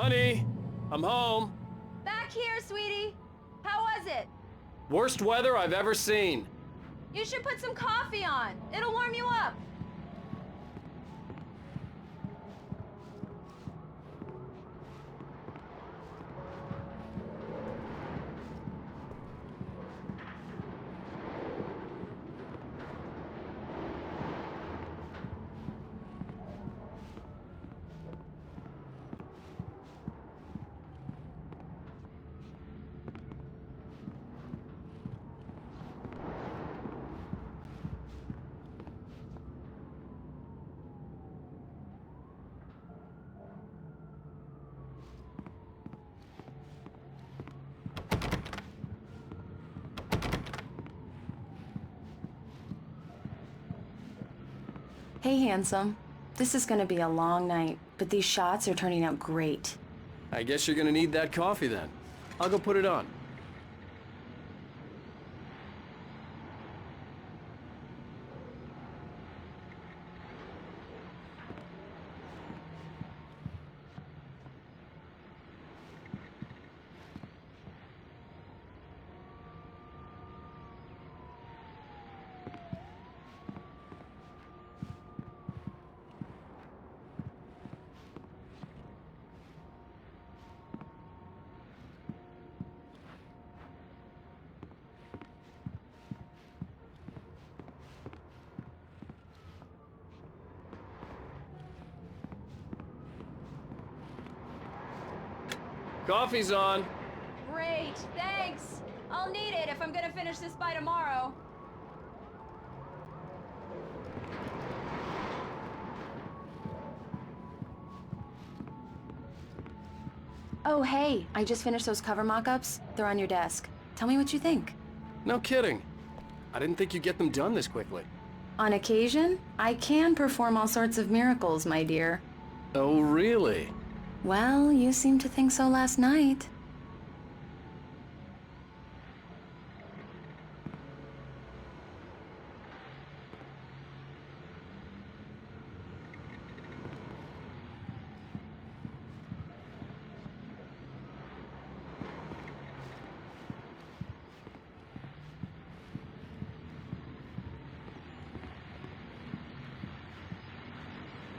Honey, I'm home. Back here, sweetie. How was it? Worst weather I've ever seen. You should put some coffee on. It'll warm you up. Hey, handsome. This is gonna be a long night, but these shots are turning out great. I guess you're gonna need that coffee then. I'll go put it on. Coffee's on. Great, thanks. I'll need it if I'm gonna finish this by tomorrow. Oh, hey, I just finished those cover mock-ups. They're on your desk. Tell me what you think. No kidding. I didn't think you'd get them done this quickly. On occasion, I can perform all sorts of miracles, my dear. Oh, really? Well, you seemed to think so last night.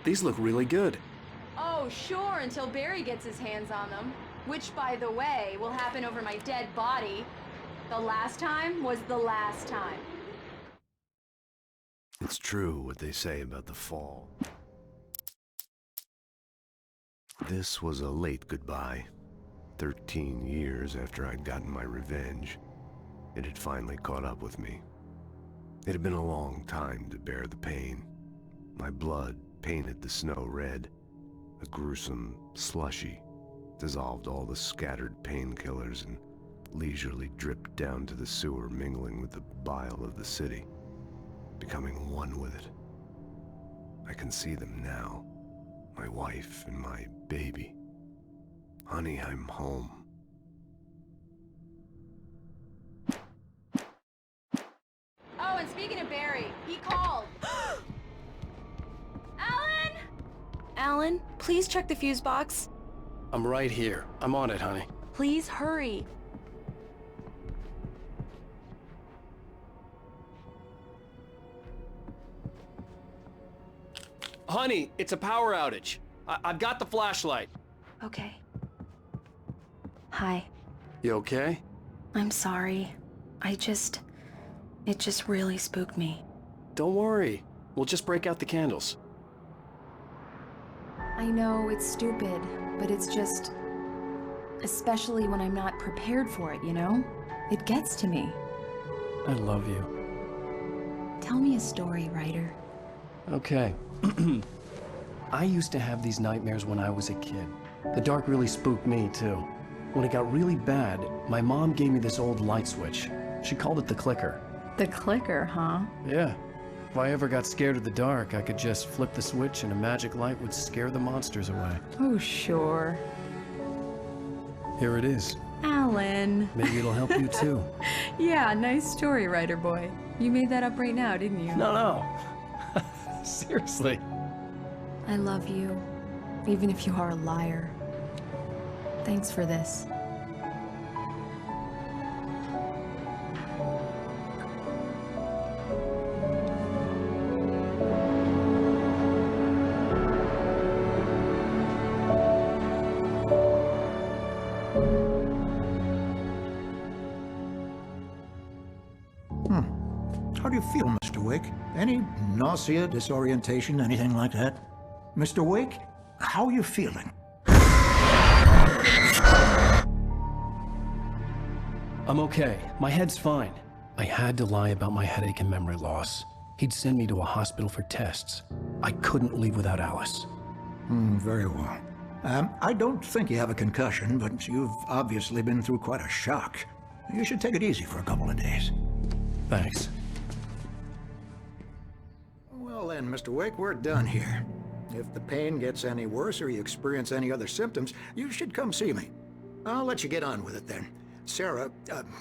These look really good. Oh, sure, until Barry gets his hands on them. Which, by the way, will happen over my dead body. The last time was the last time. It's true what they say about the fall. This was a late goodbye. 13 years after I'd gotten my revenge, it had finally caught up with me. It had been a long time to bear the pain. My blood painted the snow red. A gruesome slushy dissolved all the scattered painkillers and leisurely dripped down to the sewer, mingling with the bile of the city, becoming one with it. I can see them now, my wife and my baby. Honey, I'm home. Oh, and speaking of Barry, he called. Alan! Alan, please check the fuse box. I'm right here. I'm on it, honey. Please hurry. Honey, it's a power outage. I've got the flashlight. Okay. Hi. You okay? I'm sorry. It just really spooked me. Don't worry. We'll just break out the candles. I know it's stupid, but it's just... especially when I'm not prepared for it, you know? It gets to me. I love you. Tell me a story, writer. Okay. I used to have these nightmares when I was a kid. The dark really spooked me, too. When it got really bad, my mom gave me this old light switch. She called it the clicker. The clicker, huh? Yeah. If I ever got scared of the dark, I could just flip the switch and a magic light would scare the monsters away. Oh, sure. Here it is. Alan. Maybe it'll help you, too. Yeah, nice story, writer boy. You made that up right now, didn't you? No. Seriously. I love you, even if you are a liar. Thanks for this. How do you feel, Mr. Wake? Any nausea, disorientation, anything like that? Mr. Wake, how are you feeling? I'm okay. My head's fine. I had to lie about my headache and memory loss. He'd send me to a hospital for tests. I couldn't leave without Alice. Very well. I don't think you have a concussion, but you've obviously been through quite a shock. You should take it easy for a couple of days. Thanks. Well then, Mr. Wake, we're done here. If the pain gets any worse or you experience any other symptoms, you should come see me. I'll let you get on with it then. Sarah,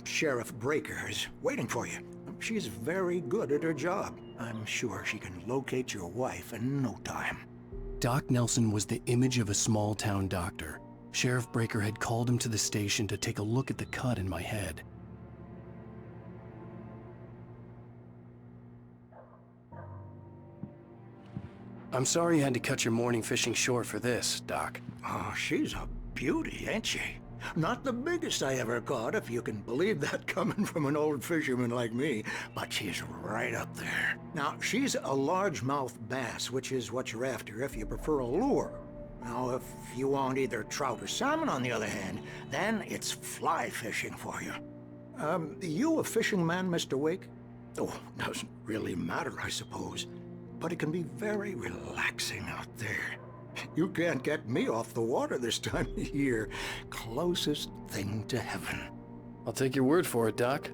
Sheriff Breaker, is waiting for you. She's very good at her job. I'm sure she can locate your wife in no time. Doc Nelson was the image of a small-town doctor. Sheriff Breaker had called him to the station to take a look at the cut in my head. I'm sorry you had to cut your morning fishing short for this, Doc. Oh, she's a beauty, ain't she? Not the biggest I ever caught, if you can believe that coming from an old fisherman like me, but she's right up there. Now, she's a largemouth bass, which is what you're after if you prefer a lure. Now, if you want either trout or salmon, on the other hand, then it's fly fishing for you. You a fishing man, Mr. Wake? Oh, doesn't really matter, I suppose. But it can be very relaxing out there. You can't get me off the water this time of year. Closest thing to heaven. I'll take your word for it, Doc.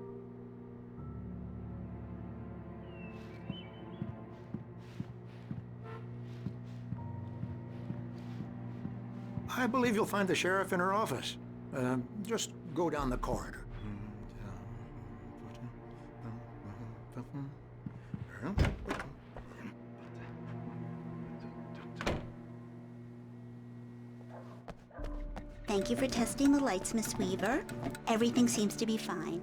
I believe you'll find the sheriff in her office. Just go down the corridor. Thank you for testing the lights, Miss Weaver. Everything seems to be fine.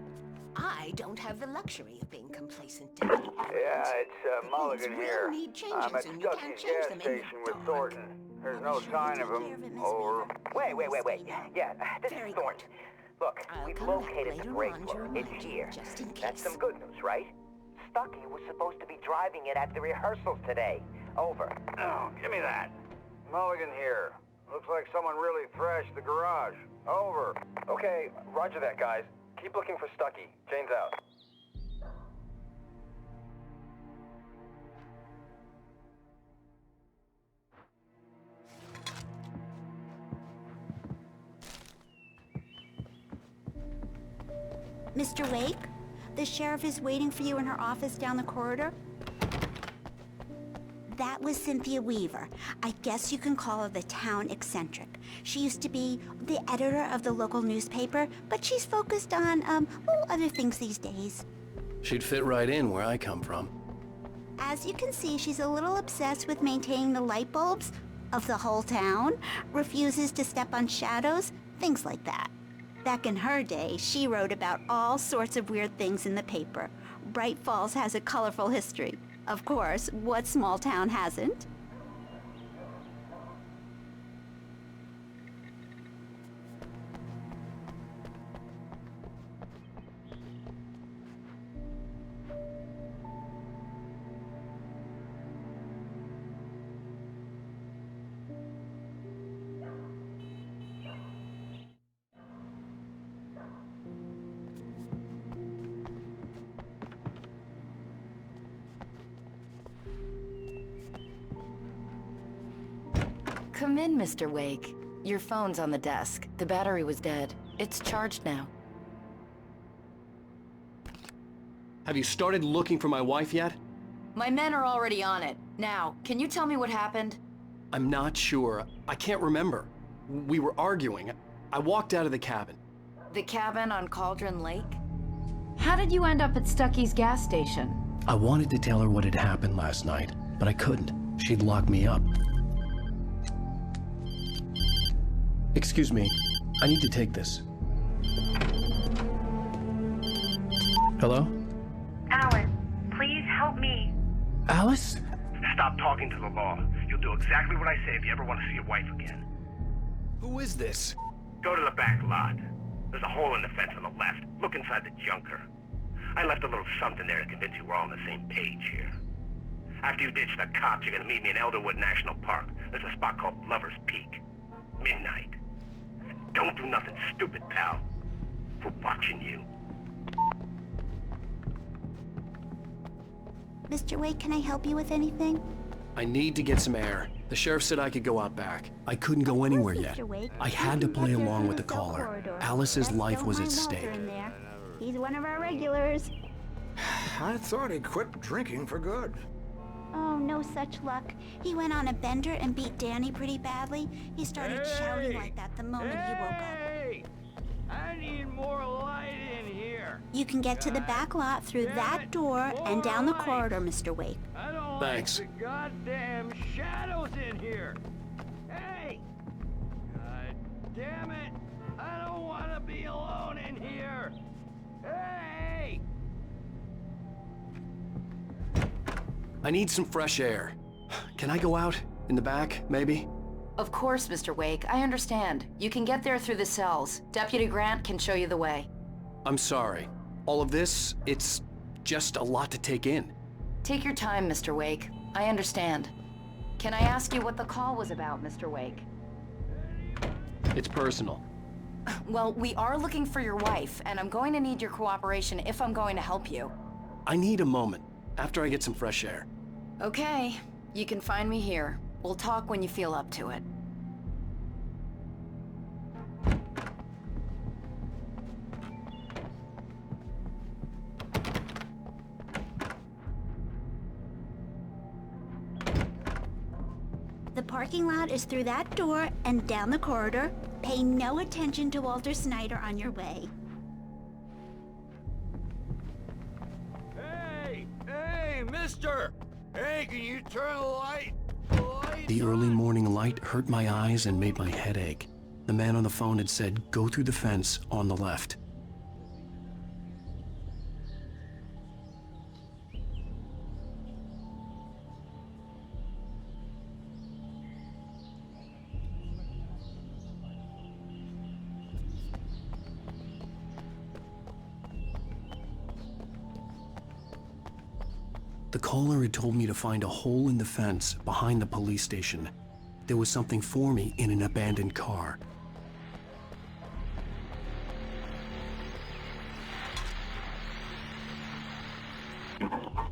I don't have the luxury of being complacent. Yeah, it's Mulligan here. I'm at Stucky's gas station with Thornton. There's no sign of him. Over. Wait. Yeah, this is Thornton. Look, we've located the brake floor. It's here. That's some good news, right? Stucky was supposed to be driving it at the rehearsals today. Over. Oh, give me that. Mulligan here. Looks like someone really thrashed the garage. Over. Okay, roger that, guys. Keep looking for Stucky. Jane's out. Mr. Wake, the sheriff is waiting for you in her office down the corridor. That was Cynthia Weaver. I guess you can call her the town eccentric. She used to be the editor of the local newspaper, but she's focused on, other things these days. She'd fit right in where I come from. As you can see, she's a little obsessed with maintaining the light bulbs of the whole town, refuses to step on shadows, things like that. Back in her day, she wrote about all sorts of weird things in the paper. Bright Falls has a colorful history. Of course, what small town hasn't? Come in, Mr. Wake. Your phone's on the desk. The battery was dead. It's charged now. Have you started looking for my wife yet? My men are already on it. Now, can you tell me what happened? I'm not sure. I can't remember. We were arguing. I walked out of the cabin. The cabin on Cauldron Lake? How did you end up at Stucky's gas station? I wanted to tell her what had happened last night, but I couldn't. She'd lock me up. Excuse me, I need to take this. Hello? Alan, please help me. Alice? Stop talking to the law. You'll do exactly what I say if you ever want to see your wife again. Who is this? Go to the back lot. There's a hole in the fence on the left. Look inside the junker. I left a little something there to convince you we're all on the same page here. After you ditch the cops, you're gonna meet me in Elderwood National Park. There's a spot called Lover's Peak. Midnight. Don't do nothing stupid, pal. We're watching you. Mr. Wake, can I help you with anything? I need to get some air. The sheriff said I could go out back. I couldn't go anywhere yet. I had to play along with the caller. Alice's life was at stake. He's one of our regulars. I thought he'd quit drinking for good. Oh, no such luck. He went on a bender and beat Danny pretty badly. He started shouting like that the moment he woke up. I need more light in here. You can get to the back lot through that door and down the corridor, Mr. Wake. I don't Thanks. like the goddamn shadows in here. Hey! God damn it! I don't want to be alone in here. Hey! I need some fresh air. Can I go out? In the back, maybe? Of course, Mr. Wake. I understand. You can get there through the cells. Deputy Grant can show you the way. I'm sorry. All of this, it's just a lot to take in. Take your time, Mr. Wake. I understand. Can I ask you what the call was about, Mr. Wake? It's personal. Well, we are looking for your wife, and I'm going to need your cooperation if I'm going to help you. I need a moment, after I get some fresh air. Okay. You can find me here. We'll talk when you feel up to it. The parking lot is through that door and down the corridor. Pay no attention to Walter Snyder on your way. Hey! Hey, mister! Hey, can you turn the light? The early morning light hurt my eyes and made my head ache. The man on the phone had said, go through the fence on the left. The caller had told me to find a hole in the fence behind the police station. There was something for me in an abandoned car.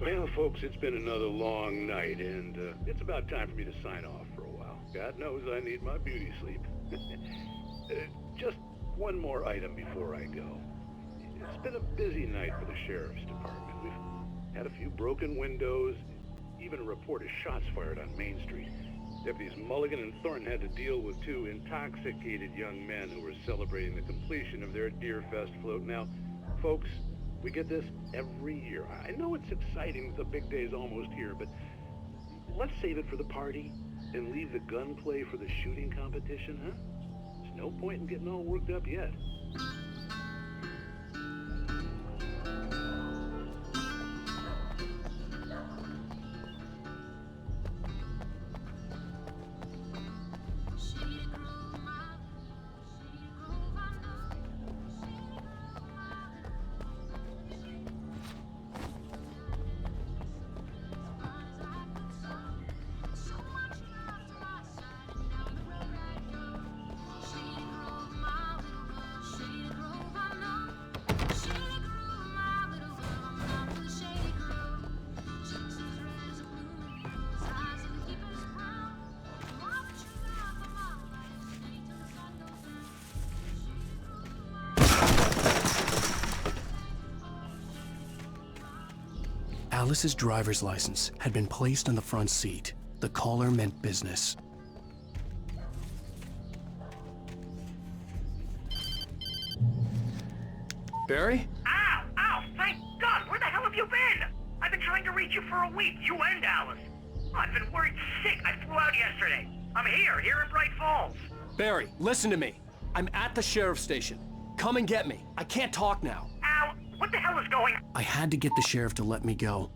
Well, folks, it's been another long night, and it's about time for me to sign off for a while. God knows I need my beauty sleep. Just one more item before I go. It's been a busy night for the Sheriff's Department. We've had a few broken windows, even a report of shots fired on Main Street. Deputies Mulligan and Thornton had to deal with two intoxicated young men who were celebrating the completion of their Deerfest float. Now, folks, we get this every year. I know it's exciting that the big day's almost here, but let's save it for the party and leave the gunplay for the shooting competition, huh? There's no point in getting all worked up yet. Alice's driver's license had been placed on the front seat. The caller meant business. Barry? Ow! Ow! Thank God! Where the hell have you been? I've been trying to reach you for a week, you and Alice. I've been worried sick. I flew out yesterday. I'm here in Bright Falls. Barry, listen to me. I'm at the sheriff's station. Come and get me. I can't talk now. Al, what the hell is going on? I had to get the sheriff to let me go.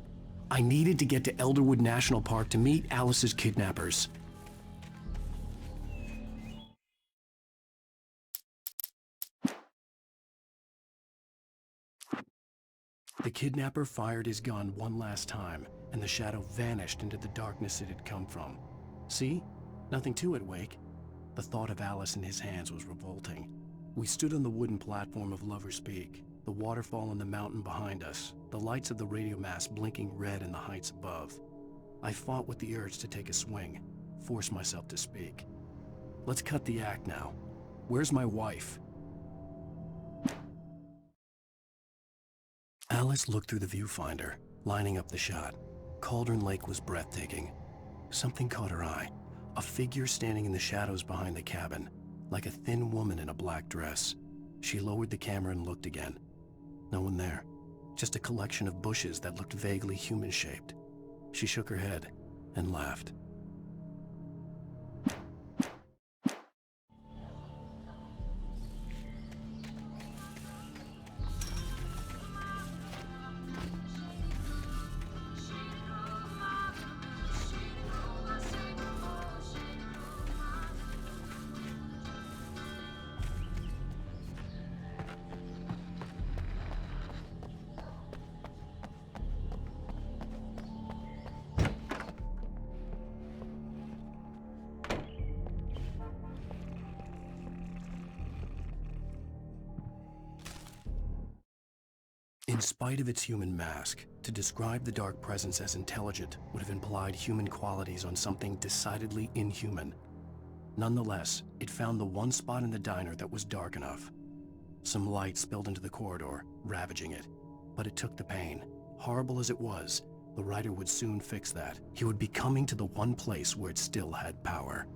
I needed to get to Elderwood National Park to meet Alice's kidnappers. The kidnapper fired his gun one last time, and the shadow vanished into the darkness it had come from. See? Nothing to it, Wake. The thought of Alice in his hands was revolting. We stood on the wooden platform of Lover's Peak, the waterfall on the mountain behind us, the lights of the radio mast blinking red in the heights above. I fought with the urge to take a swing, force myself to speak. Let's cut the act now. Where's my wife? Alice looked through the viewfinder, lining up the shot. Cauldron Lake was breathtaking. Something caught her eye. A figure standing in the shadows behind the cabin, like a thin woman in a black dress. She lowered the camera and looked again. No one there. Just a collection of bushes that looked vaguely human-shaped. She shook her head and laughed. In spite of its human mask, to describe the dark presence as intelligent would have implied human qualities on something decidedly inhuman. Nonetheless, it found the one spot in the diner that was dark enough. Some light spilled into the corridor, ravaging it. But it took the pain. Horrible as it was, the writer would soon fix that. He would be coming to the one place where it still had power.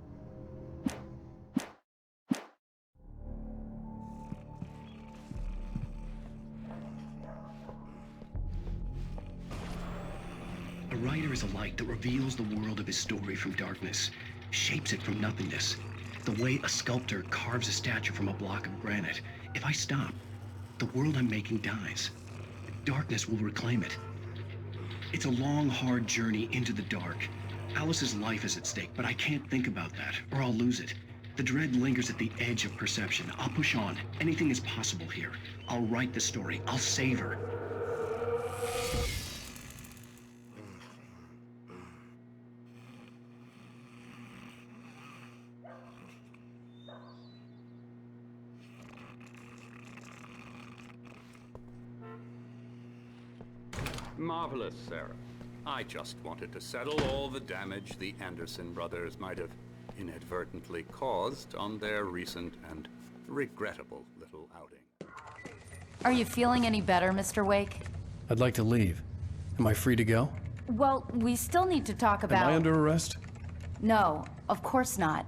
A writer is a light that reveals the world of his story from darkness, shapes it from nothingness. The way a sculptor carves a statue from a block of granite. If I stop, the world I'm making dies. Darkness will reclaim it. It's a long, hard journey into the dark. Alice's life is at stake, but I can't think about that, or I'll lose it. The dread lingers at the edge of perception. I'll push on. Anything is possible here. I'll write the story. I'll save her. Marvelous, Sarah. I just wanted to settle all the damage the Anderson brothers might have inadvertently caused on their recent and regrettable little outing. Are you feeling any better, Mr. Wake? I'd like to leave. Am I free to go? Well, we still need to talk about... Am I under arrest? No, of course not.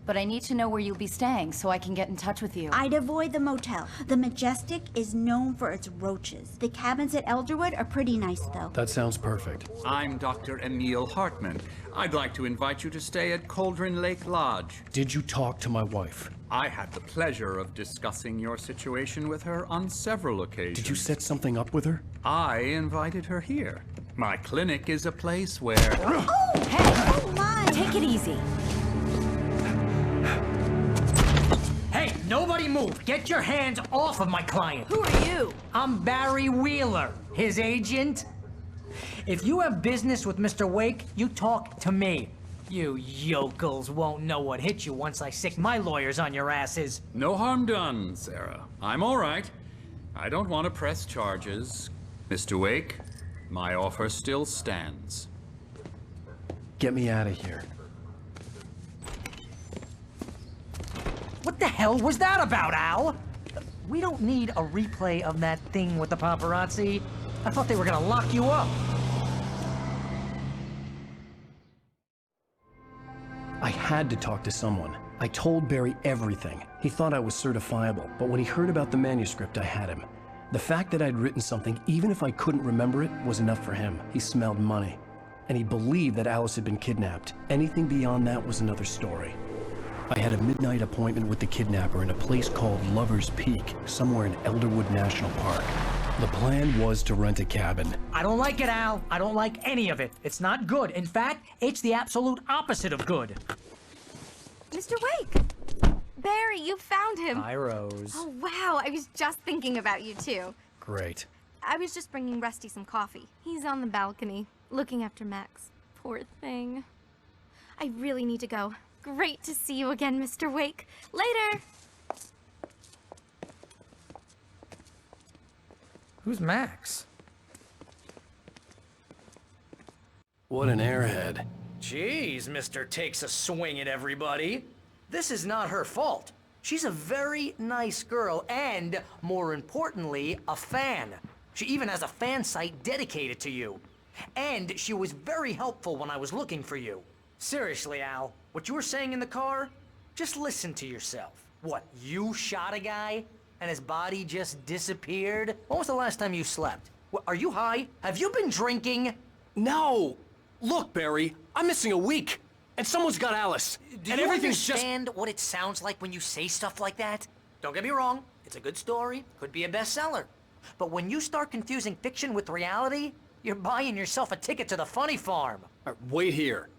But I need to know where you'll be staying so I can get in touch with you. I'd avoid the motel. The Majestic is known for its roaches. The cabins at Elderwood are pretty nice, though. That sounds perfect. I'm Dr. Emil Hartman. I'd like to invite you to stay at Cauldron Lake Lodge. Did you talk to my wife? I had the pleasure of discussing your situation with her on several occasions. Did you set something up with her? I invited her here. My clinic is a place where... Oh, hey! Oh, my! Take it easy. Hey, nobody move! Get your hands off of my client! Who are you? I'm Barry Wheeler, his agent. If you have business with Mr. Wake, you talk to me. You yokels won't know what hit you once I sick my lawyers on your asses. No harm done, Sarah. I'm all right. I don't want to press charges. Mr. Wake, my offer still stands. Get me out of here. What the hell was that about, Al? We don't need a replay of that thing with the paparazzi. I thought they were gonna lock you up. I had to talk to someone. I told Barry everything. He thought I was certifiable, but when he heard about the manuscript, I had him. The fact that I'd written something, even if I couldn't remember it, was enough for him. He smelled money. And he believed that Alice had been kidnapped. Anything beyond that was another story. I had a midnight appointment with the kidnapper in a place called Lover's Peak, somewhere in Elderwood National Park. The plan was to rent a cabin. I don't like it, Al. I don't like any of it. It's not good. In fact, it's the absolute opposite of good. Mr. Wake! Barry, you found him. Hi, Rose. Oh, wow. I was just thinking about you, too. Great. I was just bringing Rusty some coffee. He's on the balcony, looking after Max. Poor thing. I really need to go. Great to see you again, Mr. Wake. Later! Who's Max? What an airhead. Jeez, Mr. Takes a Swing at everybody. This is not her fault. She's a very nice girl and, more importantly, a fan. She even has a fan site dedicated to you. And she was very helpful when I was looking for you. Seriously, Al, what you were saying in the car? Just listen to yourself. What, you shot a guy and his body just disappeared? When was the last time you slept? What, are you high? Have you been drinking? No! Look, Barry, I'm missing a week, and someone's got Alice. Do and you everything's understand what it sounds like when you say stuff like that? Don't get me wrong, it's a good story, could be a bestseller. But when you start confusing fiction with reality, you're buying yourself a ticket to the funny farm. Wait here.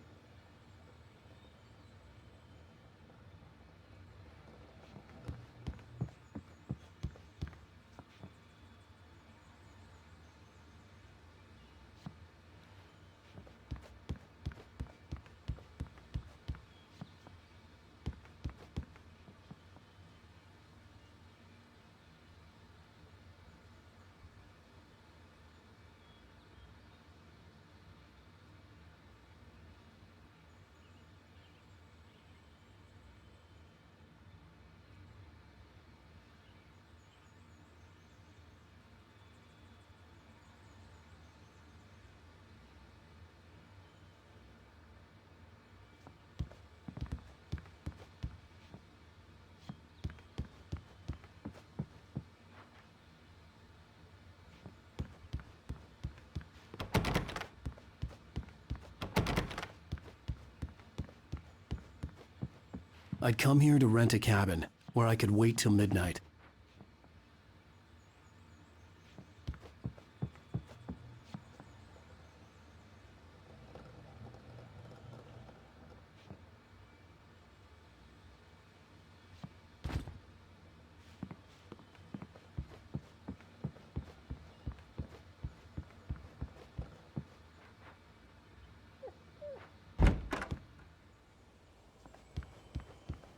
I'd come here to rent a cabin, where I could wait till midnight.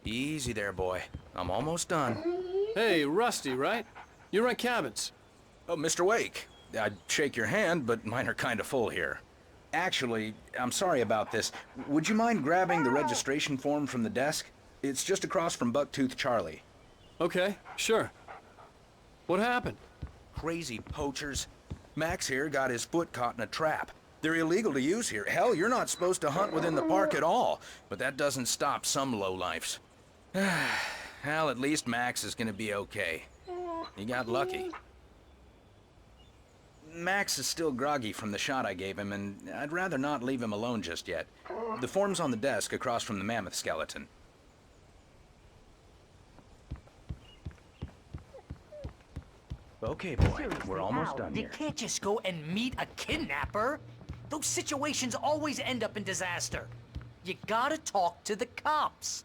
Easy there, boy. I'm almost done. Hey, Rusty, right? You rent cabins. Oh, Mr. Wake. I'd shake your hand, but mine are kind of full here. Actually, I'm sorry about this. Would you mind grabbing the registration form from the desk? It's just across from Bucktooth Charlie. Okay, sure. What happened? Crazy poachers. Max here got his foot caught in a trap. They're illegal to use here. Hell, you're not supposed to hunt within the park at all. But that doesn't stop some lowlifes. Well, at least Max is gonna be okay. He got lucky. Max is still groggy from the shot I gave him, and I'd rather not leave him alone just yet. The form's on the desk across from the mammoth skeleton. Okay, boy, Seriously, we're almost Al, done you here. can't just go and meet a kidnapper. Those situations always end up in disaster. You gotta talk to the cops.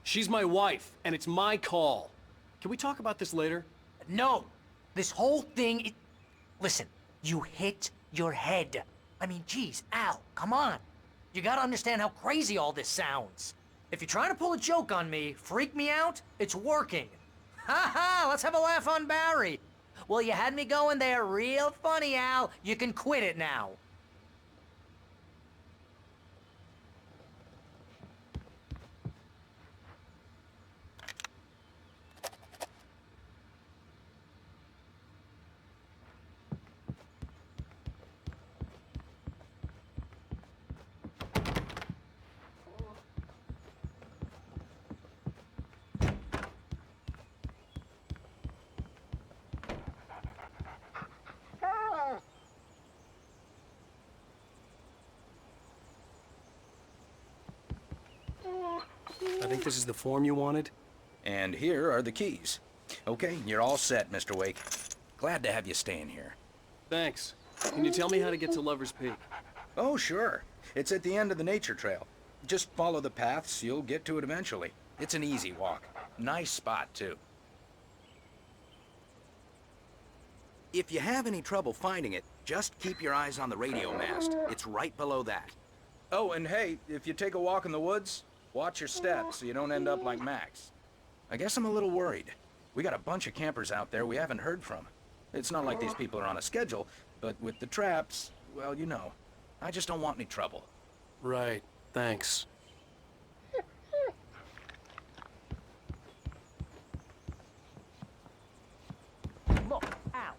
She's my wife, and it's my call. Can we talk about this later? No. This whole thing, Listen, you hit your head. I mean, geez, Al, come on. You gotta understand how crazy all this sounds. If you're trying to pull a joke on me, freak me out, it's working. Ha ha, let's have a laugh on Barry. Well, you had me going there real funny, Al. You can quit it now. I think this is the form you wanted. And here are the keys. Okay, you're all set, Mr. Wake. Glad to have you staying here. Thanks. Can you tell me how to get to Lover's Peak? Oh, sure. It's at the end of the nature trail. Just follow the paths, you'll get to it eventually. It's an easy walk. Nice spot, too. If you have any trouble finding it, just keep your eyes on the radio mast. It's right below that. Oh, and hey, if you take a walk in the woods, watch your steps so you don't end up like Max. I guess I'm a little worried. We got a bunch of campers out there we haven't heard from. It's not like these people are on a schedule, but with the traps, well, you know. I just don't want any trouble. Right. Thanks. Look, Al,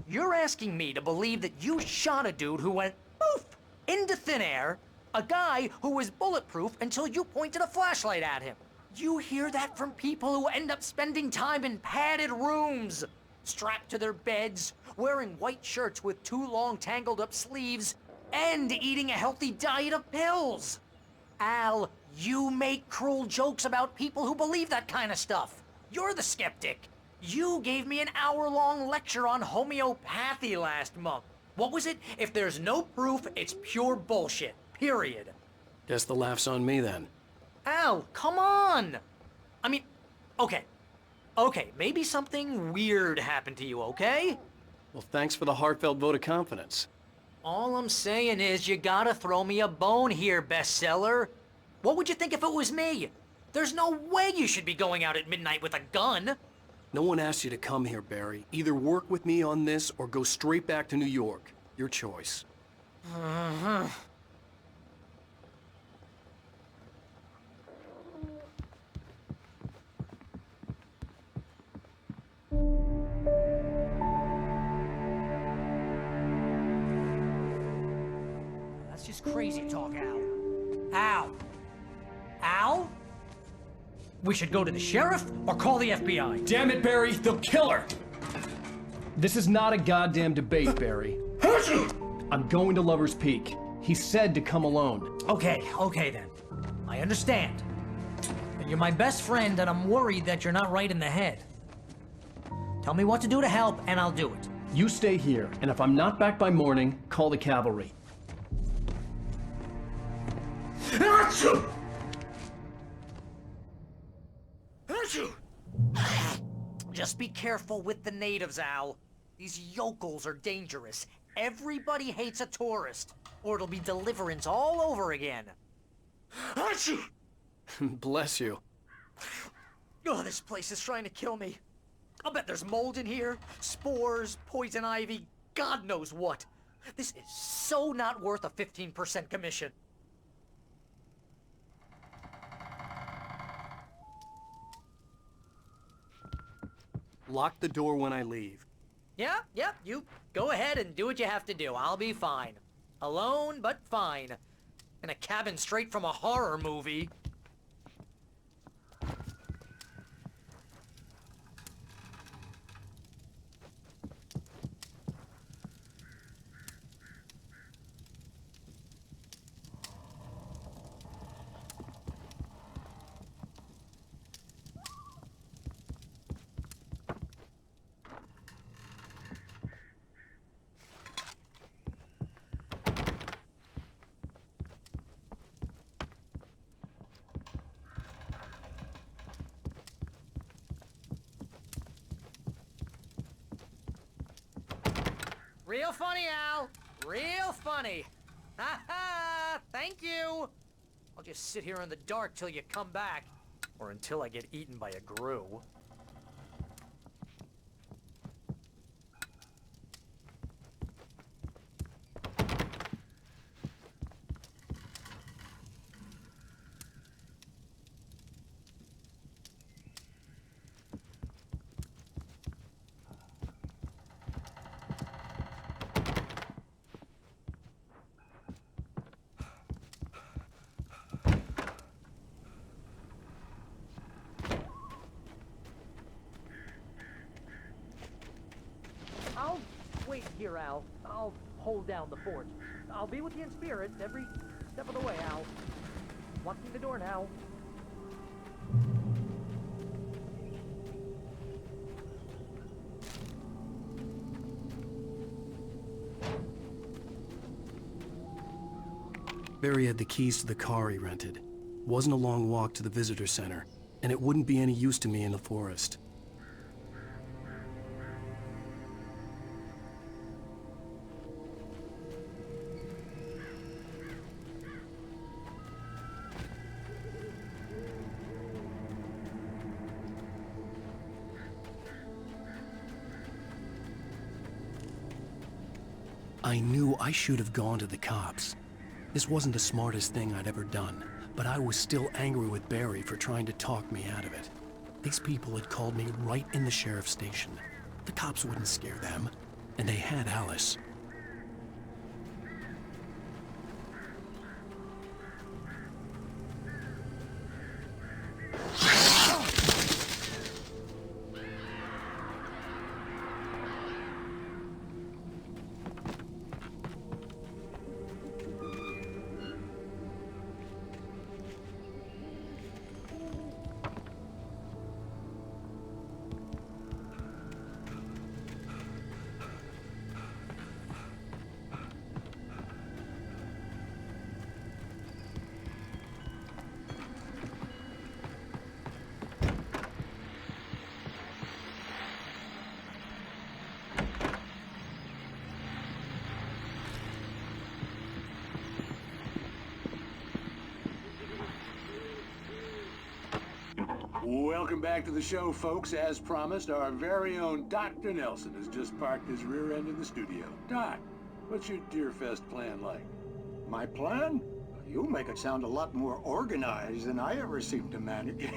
you're asking me to believe that you shot a dude who went poof into thin air, a guy who was bulletproof until you pointed a flashlight at him. You hear that from people who end up spending time in padded rooms, strapped to their beds, wearing white shirts with too long tangled up sleeves, and eating a healthy diet of pills. Al, you make cruel jokes about people who believe that kind of stuff. You're the skeptic. You gave me an hour-long lecture on homeopathy last month. What was it? If there's no proof, it's pure bullshit. Period. Guess the laugh's on me then. Al, come on! I mean, okay, maybe something weird happened to you, okay? Well, thanks for the heartfelt vote of confidence. All I'm saying is you gotta throw me a bone here, bestseller. What would you think if it was me? There's no way you should be going out at midnight with a gun. No one asked you to come here, Barry. Either work with me on this or go straight back to New York. Your choice. That's just crazy talk, Al. Al? Al? We should go to the sheriff or call the FBI. Damn it, Barry, they'll kill her! This is not a goddamn debate, Barry. I'm going to Lover's Peak. He said to come alone. Okay then. I understand. But you're my best friend and I'm worried that you're not right in the head. Tell me what to do to help and I'll do it. You stay here, and if I'm not back by morning, call the cavalry. Just be careful with the natives, Al. These yokels are dangerous. Everybody hates a tourist, or it'll be Deliverance all over again. Bless you. Oh, this place is trying to kill me. I'll bet there's mold in here, spores, poison ivy, God knows what. This is so not worth a 15% commission. Lock the door when I leave. Yeah, you go ahead and do what you have to do. I'll be fine. Alone, but fine. In a cabin straight from a horror movie. Real funny, Al. Real funny. Ha ha! Thank you. I'll just sit here in the dark till you come back. Or until I get eaten by a grue. I'll wait here, Al. I'll hold down the fort. I'll be with you in spirit every step of the way, Al. Locking the door now. Barry had the keys to the car he rented. Wasn't a long walk to the visitor center, and it wouldn't be any use to me in the forest. I knew I should have gone to the cops. This wasn't the smartest thing I'd ever done, but I was still angry with Barry for trying to talk me out of it. These people had called me right in the sheriff's station. The cops wouldn't scare them, and they had Alice. Welcome back to the show, folks. As promised, our very own Dr. Nelson has just parked his rear end in the studio. Doc, what's your Deerfest plan like? My plan? You make it sound a lot more organized than I ever seem to manage.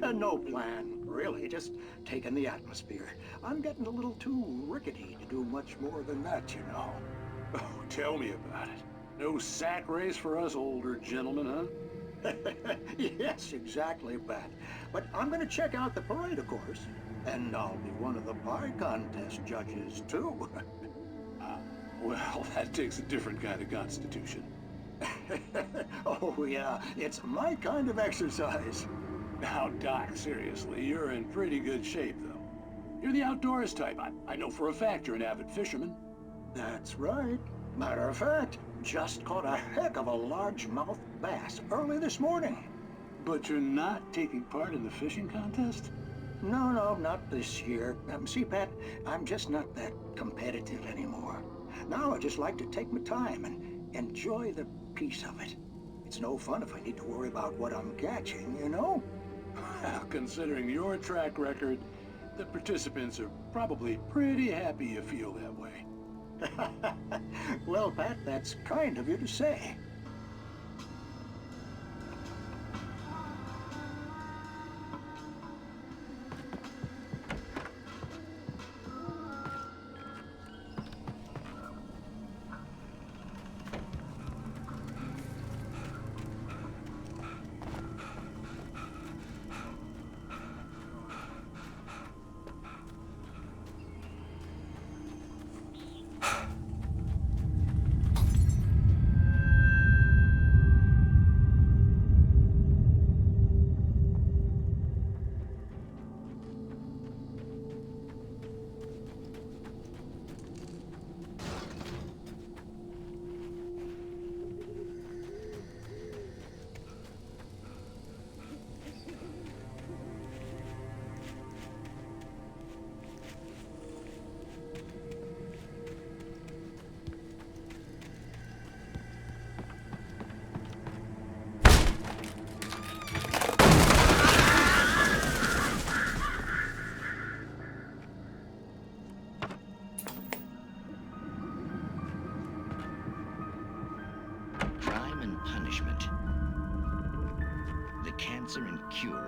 No plan, really. Just taking the atmosphere. I'm getting a little too rickety to do much more than that, you know. Oh, tell me about it. No sack race for us older gentlemen, huh? Yes, exactly, Pat. But I'm gonna check out the parade, of course. And I'll be one of the pie contest judges, too. Well, that takes a different kind of constitution. Oh, yeah. It's my kind of exercise. Now, Doc, seriously, you're in pretty good shape, though. You're the outdoors type. I know for a fact you're an avid fisherman. That's right. Matter of fact, just caught a heck of a largemouth bass early this morning. But you're not taking part in the fishing contest? No, not this year. See, Pat, I'm just not that competitive anymore. Now I just like to take my time and enjoy the peace of it. It's no fun if I need to worry about what I'm catching, you know? Well, considering your track record, the participants are probably pretty happy you feel that way. Well, Pat, that's kind of you to say.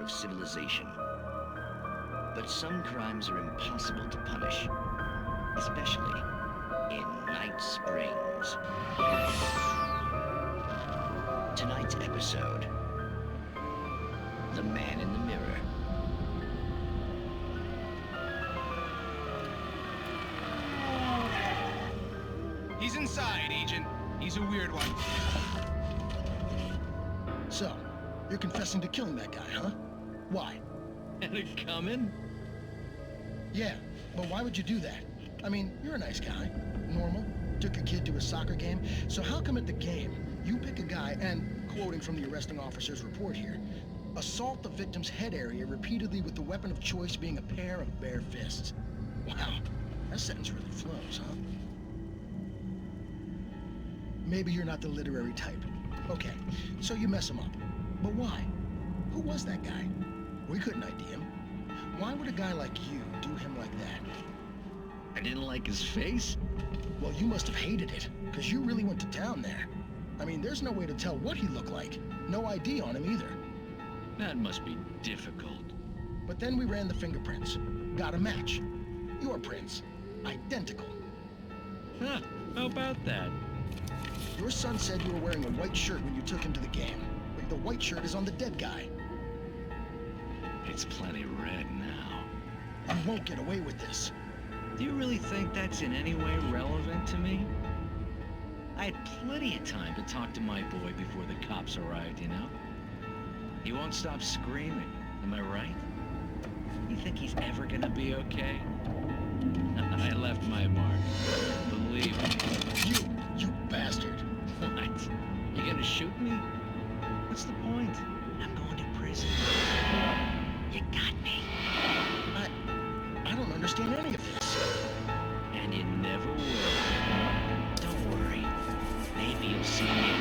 Civilization. But some crimes are impossible to punish, especially in Night Springs. Tonight's episode, The Man in the Mirror. He's inside, Agent. He's a weird one. So, you're confessing to killing that guy, huh? Why? And it coming? Yeah, but why would you do that? I mean, you're a nice guy. Normal. Took a kid to a soccer game. So how come at the game, you pick a guy and, quoting from the arresting officer's report here, assault the victim's head area repeatedly with the weapon of choice being a pair of bare fists? Wow, that sentence really flows, huh? Maybe you're not the literary type. Okay, so you mess him up. But why? Who was that guy? We couldn't ID him. Why would a guy like you do him like that? I didn't like his face? Well, you must have hated it, because you really went to town there. I mean, there's no way to tell what he looked like. No ID on him either. That must be difficult. But then we ran the fingerprints. Got a match. Your prints. Identical. Huh, how about that? Your son said you were wearing a white shirt when you took him to the game. But the white shirt is on the dead guy. It's plenty red now. You won't get away with this. Do you really think that's in any way relevant to me? I had plenty of time to talk to my boy before the cops arrived, you know? He won't stop screaming, am I right? You think he's ever gonna be okay? I left my mark. Believe me. You bastard. What? You gonna shoot me? What's the point? I'm going to prison. You got me. I don't understand any of this. And you never will. Don't worry. Maybe you'll see me